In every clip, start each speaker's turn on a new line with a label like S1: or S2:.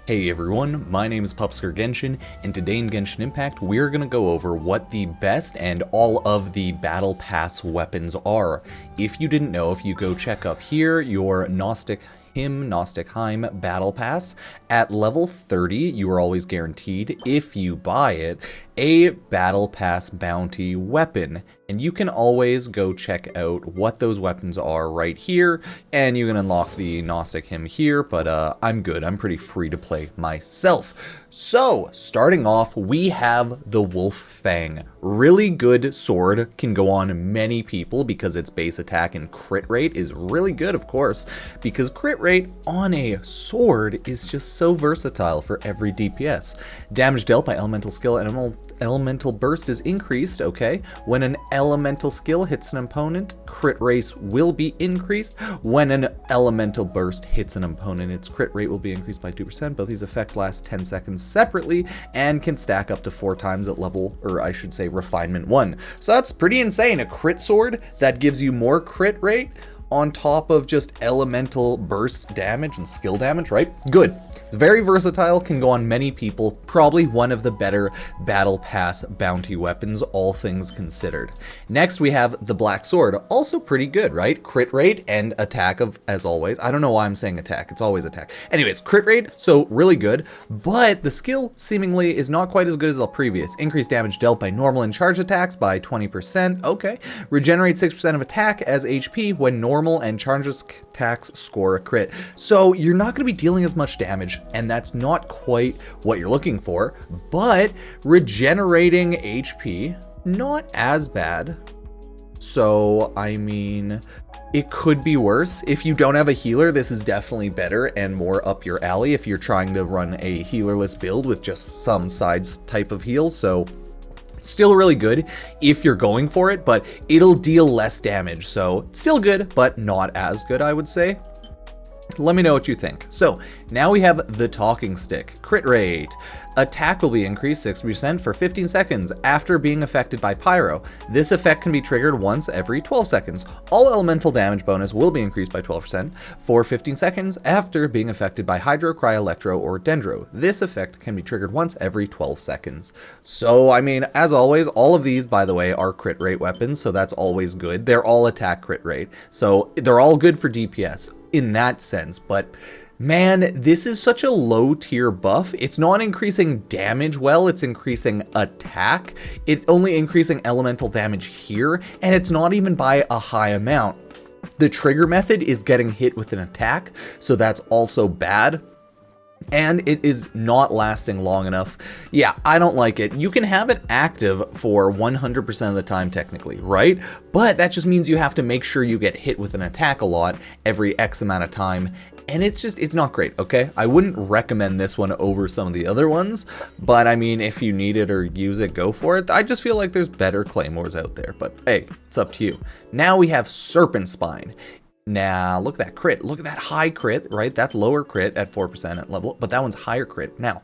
S1: Hey everyone, my name is Pupsker Genshin, and today in Genshin Impact we're going to go over what the best and all of the Battle Pass weapons are. If you didn't know, if you go check up here, your Gnostic Hymn Battle Pass, at level 30 you are always guaranteed, if you buy it, a Battle Pass bounty weapon. And you can always go check out what those weapons are right here, and you can unlock the Gnostic Hymn here, but I'm good. I'm pretty free to play myself. So, starting off, we have the Wolf-Fang. Really good sword, can go on many people because its base attack and crit rate is really good, of course, because crit rate on a sword is just so versatile for every DPS. Damage dealt by elemental skill and elemental burst is increased, okay? When an elemental skill hits an opponent, crit rate will be increased. When an elemental burst hits an opponent, its crit rate will be increased by 2%. Both these effects last 10 seconds separately and can stack up to 4 times at level, or I should say refinement 1. So that's pretty insane. A crit sword that gives you more crit rate on top of just elemental burst damage and skill damage, right? Good. It's very versatile, can go on many people, probably one of the better Battle Pass bounty weapons, all things considered. Next, we have the Black Sword, also pretty good, right? Crit rate and attack as always. I don't know why I'm saying attack, it's always attack. Anyways, crit rate, so really good, but the skill seemingly is not quite as good as the previous. Increased damage dealt by normal and charge attacks by 20%, okay. Regenerate 6% of attack as HP when normal and charge attacks score a crit. So you're not going to be dealing as much damage, and that's not quite what you're looking for, but regenerating HP, not as bad. So, I mean, it could be worse. If you don't have a healer, this is definitely better and more up your alley if you're trying to run a healerless build with just some sides type of heal. So still really good if you're going for it, but it'll deal less damage. So still good, but not as good, I would say. Let me know what you think. So now we have the Talking Stick. Crit rate. Attack will be increased 60% for 15 seconds after being affected by Pyro. This effect can be triggered once every 12 seconds. All elemental damage bonus will be increased by 12% for 15 seconds after being affected by Hydro, Cry, Electro, or Dendro. This effect can be triggered once every 12 seconds. So, I mean, as always, all of these, by the way, are crit rate weapons, so that's always good. They're all attack crit rate, so they're all good for DPS in that sense, but man, this is such a low tier buff. It's not increasing damage well, it's increasing attack. It's only increasing elemental damage here, and it's not even by a high amount. The trigger method is getting hit with an attack, so that's also bad. And it is not lasting long enough. Yeah, I don't like it. You can have it active for 100% of the time technically, right? But that just means you have to make sure you get hit with an attack a lot every X amount of time. And it's not great, okay? I wouldn't recommend this one over some of the other ones, but I mean, if you need it or use it, go for it. I just feel like there's better claymores out there, but hey, it's up to you. Now we have Serpent Spine. Now, look at that crit. Look at that high crit, right? That's lower crit at 4% at level, but that one's higher crit. Now,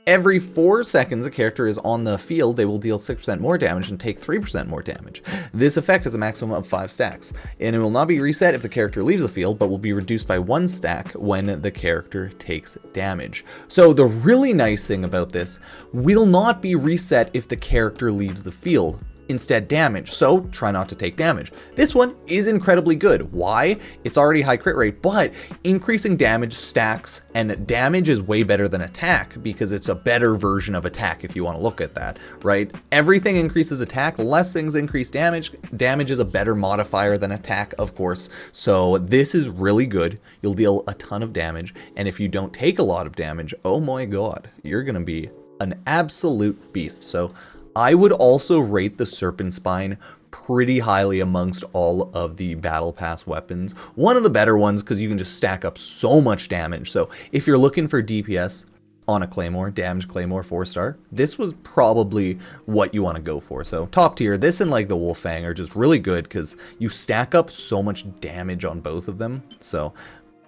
S1: every 4 seconds a character is on the field, they will deal 6% more damage and take 3% more damage. This effect has a maximum of 5 stacks, and it will not be reset if the character leaves the field, but will be reduced by 1 stack when the character takes damage. So the really nice thing about this will not be reset if the character leaves the field. Instead damage, so try not to take damage. This one is incredibly good. Why? It's already high crit rate, but increasing damage stacks, and damage is way better than attack because it's a better version of attack if you want to look at that, right? Everything increases attack, less things increase damage. Damage is a better modifier than attack, of course, so this is really good. You'll deal a ton of damage, and if you don't take a lot of damage, oh my god, you're gonna be an absolute beast. So I would also rate the Serpent Spine pretty highly amongst all of the Battle Pass weapons. One of the better ones because you can just stack up so much damage. So if you're looking for DPS on a Claymore, damage Claymore 4-star, this was probably what you want to go for. So top tier, this and like the Wolf-Fang are just really good because you stack up so much damage on both of them. So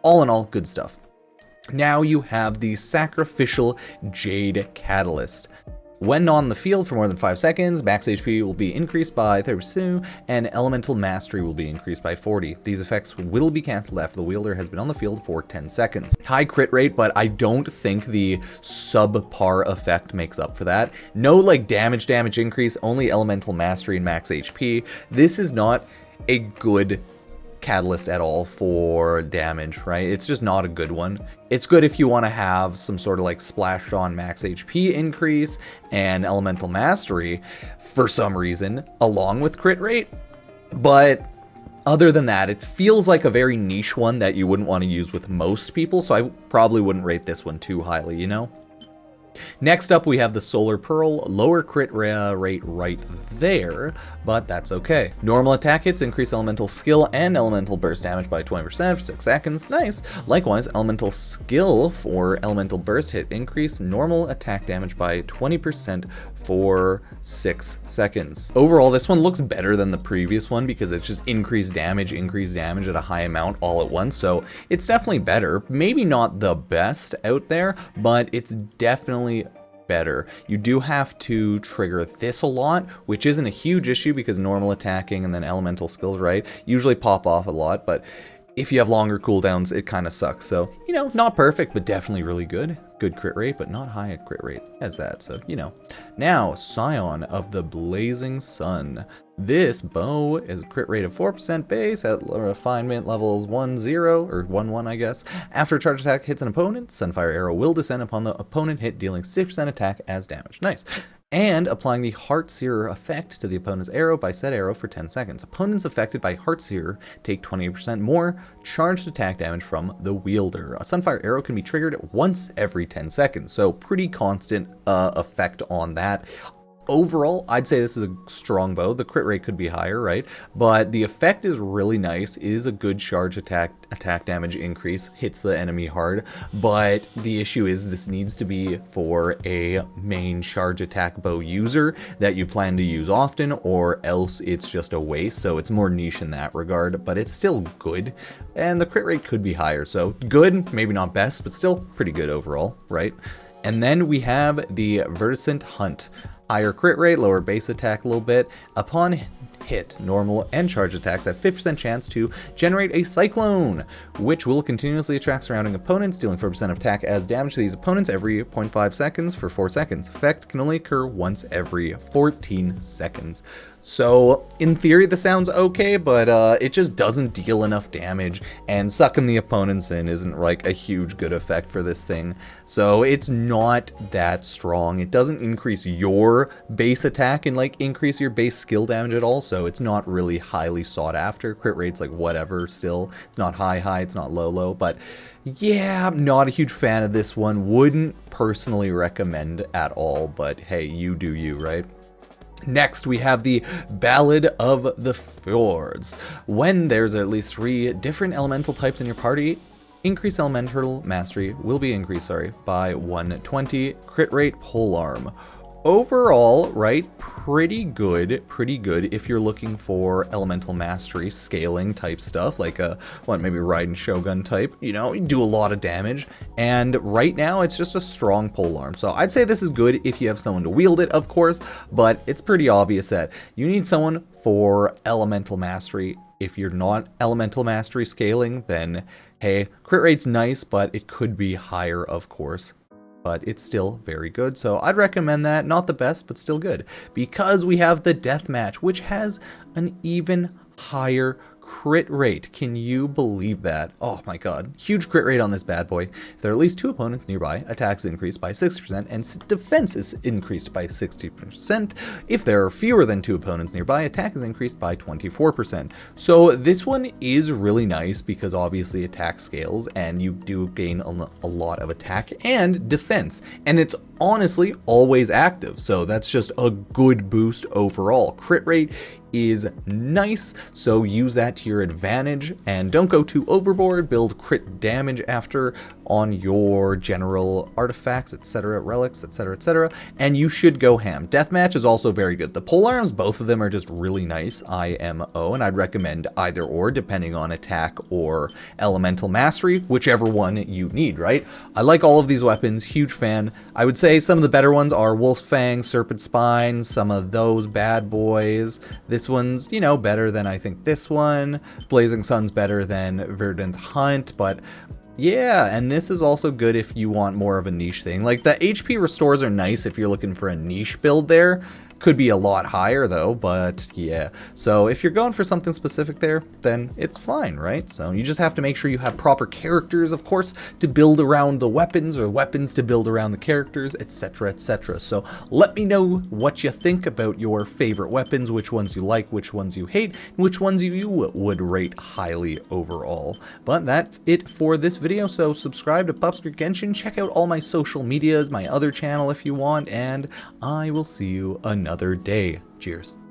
S1: all in all, good stuff. Now you have the Sacrificial Jade Catalyst. When on the field for more than 5 seconds, max HP will be increased by 32, and Elemental Mastery will be increased by 40. These effects will be cancelled after the wielder has been on the field for 10 seconds. High crit rate, but I don't think the subpar effect makes up for that. No like damage increase, only Elemental Mastery and max HP. This is not a good catalyst at all for damage, right? It's just not a good one. It's good if you want to have some sort of like splashed on max HP increase and Elemental Mastery for some reason, along with crit rate. But other than that, it feels like a very niche one that you wouldn't want to use with most people, so I probably wouldn't rate this one too highly, you know? Next up, we have the Solar Pearl, lower crit rate right there, but that's okay. Normal attack hits increase elemental skill and elemental burst damage by 20% for 6 seconds. Nice. Likewise, elemental skill for elemental burst hit increase normal attack damage by 20% for 6 seconds. Overall, this one looks better than the previous one because it's just increased damage at a high amount all at once, so it's definitely better. Maybe not the best out there, but it's definitely better. You do have to trigger this a lot, which isn't a huge issue because normal attacking and then elemental skills, right, usually pop off a lot, but if you have longer cooldowns, it kind of sucks. So, you know, not perfect, but definitely really good. Good crit rate, but not high at crit rate as that, so, you know. Now, Scion of the Blazing Sun. This bow is a crit rate of 4% base at refinement levels 1-0, or 1-1, I guess. After a charge attack hits an opponent, Sunfire Arrow will descend upon the opponent hit, dealing 6% attack as damage. Nice. And applying the Heartseer effect to the opponent's arrow by said arrow for 10 seconds. Opponents affected by Heartseer take 28% more charged attack damage from the wielder. A Sunfire Arrow can be triggered once every 10 seconds, so pretty constant effect on that. Overall, I'd say this is a strong bow. The crit rate could be higher, right? But the effect is really nice. It is a good charge attack damage increase, hits the enemy hard. But the issue is this needs to be for a main charge attack bow user that you plan to use often, or else it's just a waste. So it's more niche in that regard, but it's still good. And the crit rate could be higher. So good, maybe not best, but still pretty good overall, right? And then we have the Viridescent Hunt. Higher crit rate, lower base attack a little bit. Upon hit, normal and charge attacks have 50% chance to generate a Cyclone, which will continuously attract surrounding opponents, dealing 4% of attack as damage to these opponents every 0.5 seconds for 4 seconds. Effect can only occur once every 14 seconds. So, in theory, this sounds okay, but it just doesn't deal enough damage, and sucking the opponents in isn't like a huge good effect for this thing. So, it's not that strong. It doesn't increase your base attack and like increase your base skill damage at all, so it's not really highly sought after. Crit rate's like whatever still. It's not high, it's not low, but yeah, I'm not a huge fan of this one. Wouldn't personally recommend at all, but hey, you do you, right? Next, we have the Ballad of the Fjordds. When there's at least 3 different elemental types in your party, increased elemental mastery will be increased, by 120. Crit rate, Polearm. Overall, right, pretty good if you're looking for elemental mastery scaling type stuff, like maybe Raiden Shogun type, you know, you do a lot of damage, and right now it's just a strong polearm. So I'd say this is good if you have someone to wield it, of course, but it's pretty obvious that you need someone for elemental mastery. If you're not elemental mastery scaling, then hey, crit rate's nice, but it could be higher, of course. But it's still very good, so I'd recommend that. Not the best, but still good. Because we have the Deathmatch, which has an even higher crit rate. Can you believe that? Oh my god. Huge crit rate on this bad boy. If there are at least 2 opponents nearby, attacks increase by 60% and defense is increased by 60%. If there are fewer than 2 opponents nearby, attack is increased by 24%. So this one is really nice because obviously attack scales and you do gain a lot of attack and defense. And it's honestly always active, so that's just a good boost overall. Crit rate is nice, so use that to your advantage and don't go too overboard. Build crit damage after on your general artifacts, etc., relics, etc., etc., and you should go ham. Deathmatch is also very good. The polearms, both of them are just really nice IMO, and I'd recommend either or depending on attack or elemental mastery, whichever one you need, right? I like all of these weapons, huge fan. I would say some of the better ones are Wolf-Fang, Serpent Spine, some of those bad boys. This one's, you know, better than I think this one. Blazing Sun's better than Viridescent Hunt, but yeah, and this is also good if you want more of a niche thing. Like, the HP restores are nice if you're looking for a niche build there. Could be a lot higher though, but yeah. So if you're going for something specific there, then it's fine, right? So you just have to make sure you have proper characters, of course, to build around the weapons, or weapons to build around the characters, etc., etc. So let me know what you think about your favorite weapons, which ones you like, which ones you hate, and which ones you would rate highly overall. But that's it for this video, so subscribe to Pupsker Genshin, check out all my social medias, my other channel if you want, and I will see you another day. Cheers.